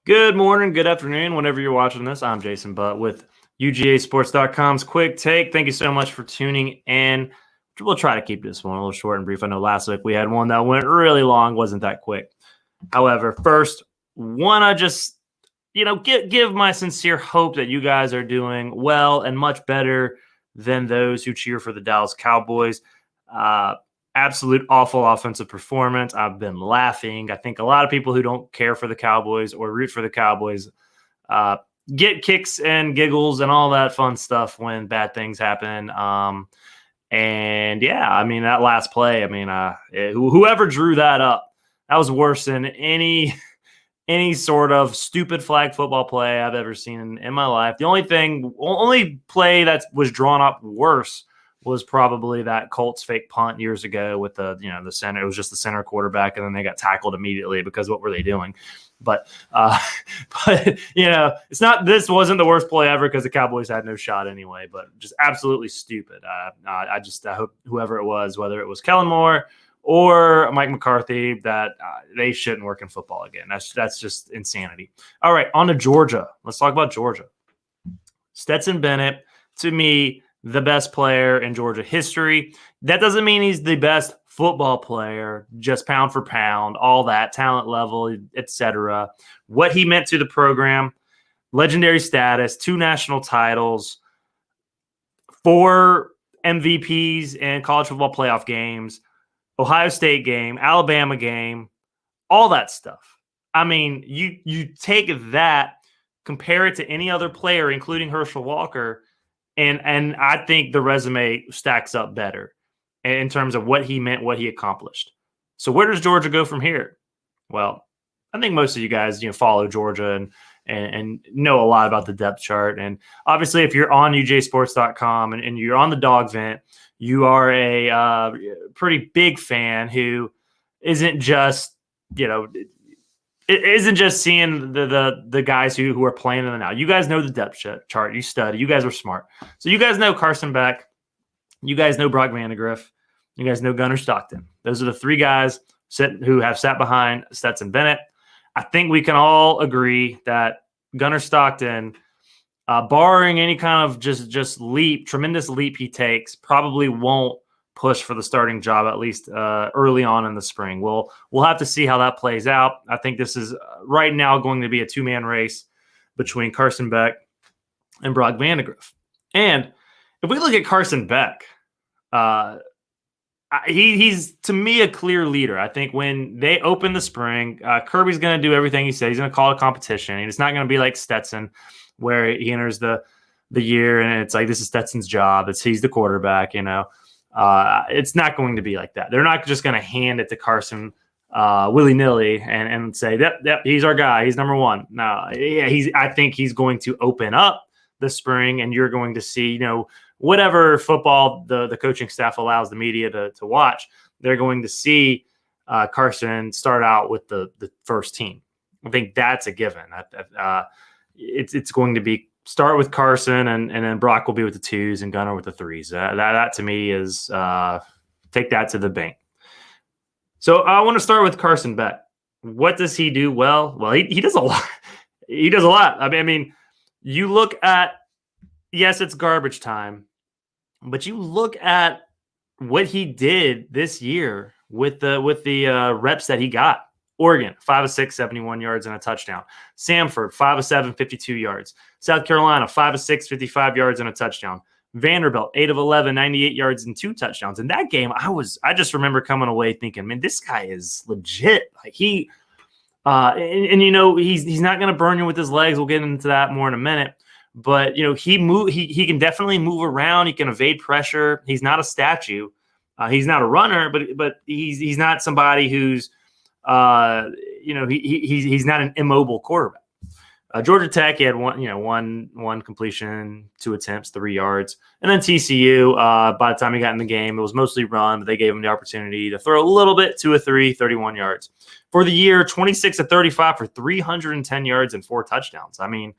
Good morning, good afternoon, whenever you're watching this. I'm Jason Butt with UGAsports.com's Quick Take. Thank you so much for tuning in. We'll try to keep this one a little short and brief. I know last week we had one that went really long, wasn't that quick. However, first, want to just, give my sincere hope that you guys are doing well and much better than those who cheer for the Dallas Cowboys. Absolute awful offensive performance. I've been laughing. I think a lot of people who don't care for the Cowboys or root for the Cowboys get kicks and giggles and all that fun stuff when bad things happen. And yeah, I mean, that last play, whoever drew that up, that was worse than any sort of stupid flag football play I've ever seen in my life. The only play that was drawn up worse was probably that Colts fake punt years ago with the center. It was just the center quarterback, and then they got tackled immediately because what were they doing? But it's not. This wasn't the worst play ever because the Cowboys had no shot anyway. But just absolutely stupid. I hope whoever it was, whether it was Kellen Moore or Mike McCarthy, that they shouldn't work in football again. That's just insanity. All right, on to Georgia. Let's talk about Georgia. Stetson Bennett, to me, the best player in Georgia history. That doesn't mean he's the best football player, just pound for pound, all that talent level, etc. What he meant to the program, legendary status, 2 national titles, 4 MVPs in college football playoff games, Ohio State game, Alabama game, all that stuff. I mean, you take that, compare it to any other player, including Herschel Walker, and I think the resume stacks up better in terms of what he meant, what he accomplished. So where does Georgia go from here? Well, I think most of you guys, follow Georgia and know a lot about the depth chart. And obviously, if you're on UJSports.com and you're on the dog vent, you are a pretty big fan who isn't just, it isn't just seeing the guys who are playing in the now. You guys know the depth chart. You study. You guys are smart. So you guys know Carson Beck. You guys know Brock Vandagriff. You guys know Gunnar Stockton. Those are the 3 guys who have sat behind Stetson Bennett. I think we can all agree that Gunnar Stockton, barring any kind of just tremendous leap he takes, probably won't push for the starting job, at least early on in the spring. We'll have to see how that plays out. I think this is right now going to be a 2-man race between Carson Beck and Brock Vandagriff. And if we look at Carson Beck, he's, to me, a clear leader. I think when they open the spring, Kirby's going to do everything he said. He's going to call a competition. And it's not going to be like Stetson, where he enters the year and it's like, this is Stetson's job. He's the quarterback, It's not going to be like that. They're not just going to hand it to Carson willy-nilly and say, yep, he's our guy. He's number 1. No, yeah, I think he's going to open up the spring, and you're going to see, whatever football the coaching staff allows the media to watch, they're going to see Carson start out with the first team. I think that's a given. It's going to be start with Carson, and then Brock will be with the 2s and Gunnar with the 3s. That to me is take that to the bank. So I want to start with Carson Beck. What does he do well? Well, he does a lot. He does a lot. I mean, you look at, yes, it's garbage time, but you look at what he did this year with the reps that he got. Oregon, 5 of 6, 71 yards and a touchdown. Samford, 5 of 7, 52 yards. South Carolina, 5 of 6, 55 yards and a touchdown. Vanderbilt, 8 of 11, 98 yards and 2 touchdowns. In that game, I just remember coming away thinking, man, this guy is legit. Like he's not going to burn you with his legs. We'll get into that more in a minute. But he can definitely move around. He can evade pressure. He's not a statue. He's not a runner, but he's not somebody who's he's not an immobile quarterback. Georgia Tech, he had one completion, 2 attempts, 3 yards. And then TCU, by the time he got in the game, it was mostly run, but they gave him the opportunity to throw a little bit, 2 of 3, 31 yards. For the year, 26 of 35 for 310 yards and 4 touchdowns. I mean,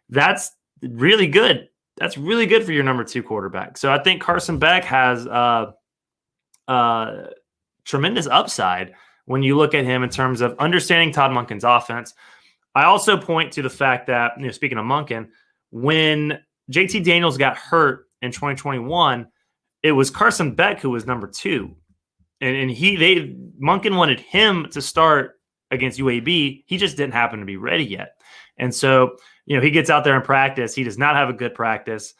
that's really good. That's really good for your number 2 quarterback. So I think Carson Beck has tremendous upside when you look at him in terms of understanding Todd Monken's offense. I also point to the fact that, speaking of Monken, when JT Daniels got hurt in 2021, it was Carson Beck who was number 2. And Monken wanted him to start against UAB. He just didn't happen to be ready yet. And so, he gets out there in practice. He does not have a good practice.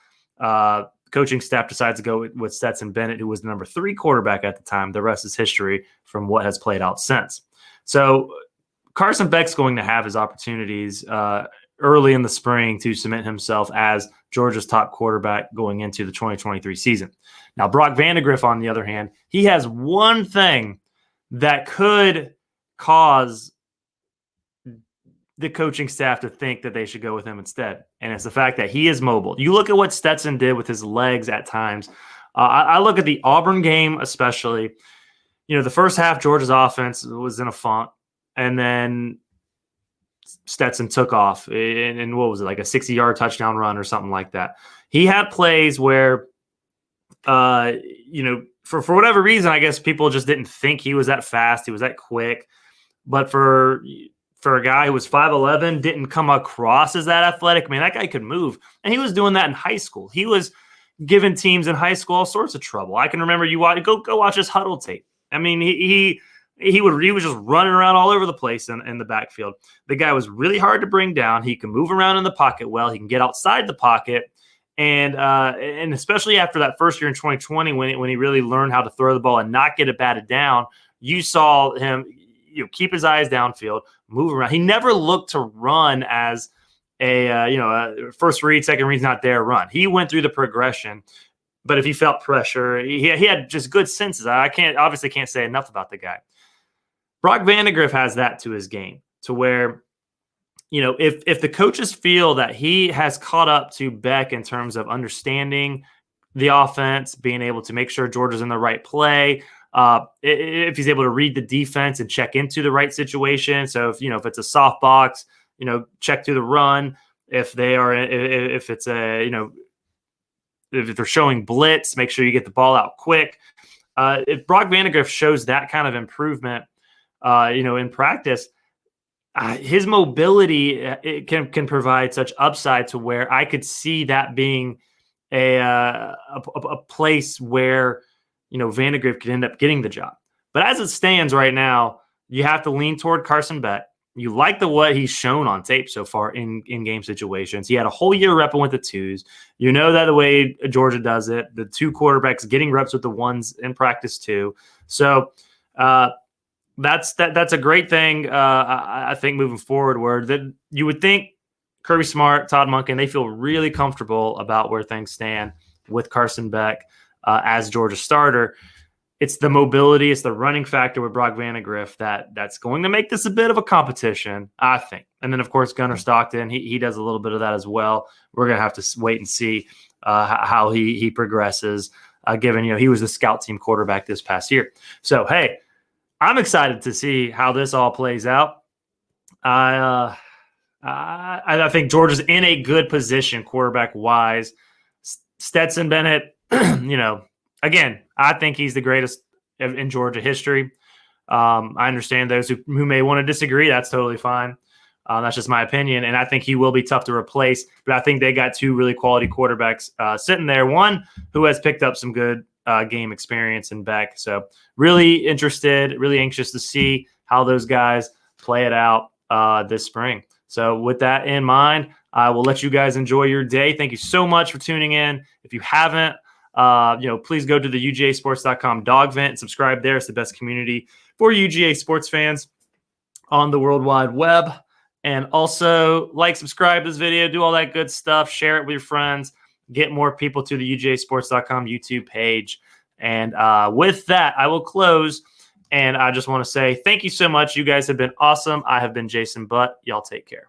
Coaching staff decides to go with Stetson Bennett, who was the number 3 quarterback at the time. The rest is history from what has played out since. So Carson Beck's going to have his opportunities early in the spring to cement himself as Georgia's top quarterback going into the 2023 season. Now, Brock Vandagriff, on the other hand, he has one thing that could cause the coaching staff to think that they should go with him instead, and it's the fact that he is mobile. You look at what Stetson did with his legs at times. I look at the Auburn game especially. The first half, Georgia's offense was in a funk, and then Stetson took off, and what was it, like a 60-yard touchdown run or something like that. He had plays where, for whatever reason, I guess people just didn't think he was that fast, he was that quick. But for a guy who was 5'11", didn't come across as that athletic, man, that guy could move. And he was doing that in high school. He was giving teams in high school all sorts of trouble. I can remember go watch his huddle tape. I mean, he was just running around all over the place in the backfield. The guy was really hard to bring down. He can move around in the pocket well. He can get outside the pocket. And especially after that first year in 2020, when he really learned how to throw the ball and not get it batted down, you saw him keep his eyes downfield, move around. He never looked to run as a first read, second read's not there run. He went through the progression, but if he felt pressure, he had just good senses. I obviously can't say enough about the guy. Brock Vandagriff has that to his game, to where, if the coaches feel that he has caught up to Beck in terms of understanding the offense, being able to make sure Georgia's in the right play, if he's able to read the defense and check into the right situation. So if it's a soft box, check through the run. If it's if they're showing blitz, make sure you get the ball out quick. If Brock Vandagriff shows that kind of improvement, in practice, his mobility it can provide such upside to where I could see that being a place where Vandagriff could end up getting the job. But as it stands right now, you have to lean toward Carson Beck. You like what he's shown on tape so far in game situations. He had a whole year repping with the 2s. You know that the way Georgia does it, the 2 quarterbacks getting reps with the 1s in practice too. So that's a great thing. I think moving forward, where that you would think Kirby Smart, Todd Monken, they feel really comfortable about where things stand with Carson Beck as Georgia's starter. It's the mobility, it's the running factor with Brock Vandagriff that's going to make this a bit of a competition, I think. And then, of course, Gunnar Stockton, he does a little bit of that as well. We're going to have to wait and see how he progresses, given he was the scout team quarterback this past year. So, hey, I'm excited to see how this all plays out. I think Georgia's in a good position quarterback-wise. Stetson Bennett, again, I think he's the greatest in Georgia history. I understand those who may want to disagree. That's totally fine. That's just my opinion. And I think he will be tough to replace. But I think they got 2 really quality quarterbacks sitting there. One who has picked up some good game experience in Beck. So really interested, really anxious to see how those guys play it out this spring. So with that in mind, I will let you guys enjoy your day. Thank you so much for tuning in. If you haven't, please go to the UGAsports.com dog vent and subscribe there. It's the best community for UGA sports fans on the World Wide Web. And also subscribe to this video, do all that good stuff, share it with your friends, get more people to the UGAsports.com YouTube page. And with that, I will close. And I just want to say thank you so much. You guys have been awesome. I have been Jason Butt. Y'all take care.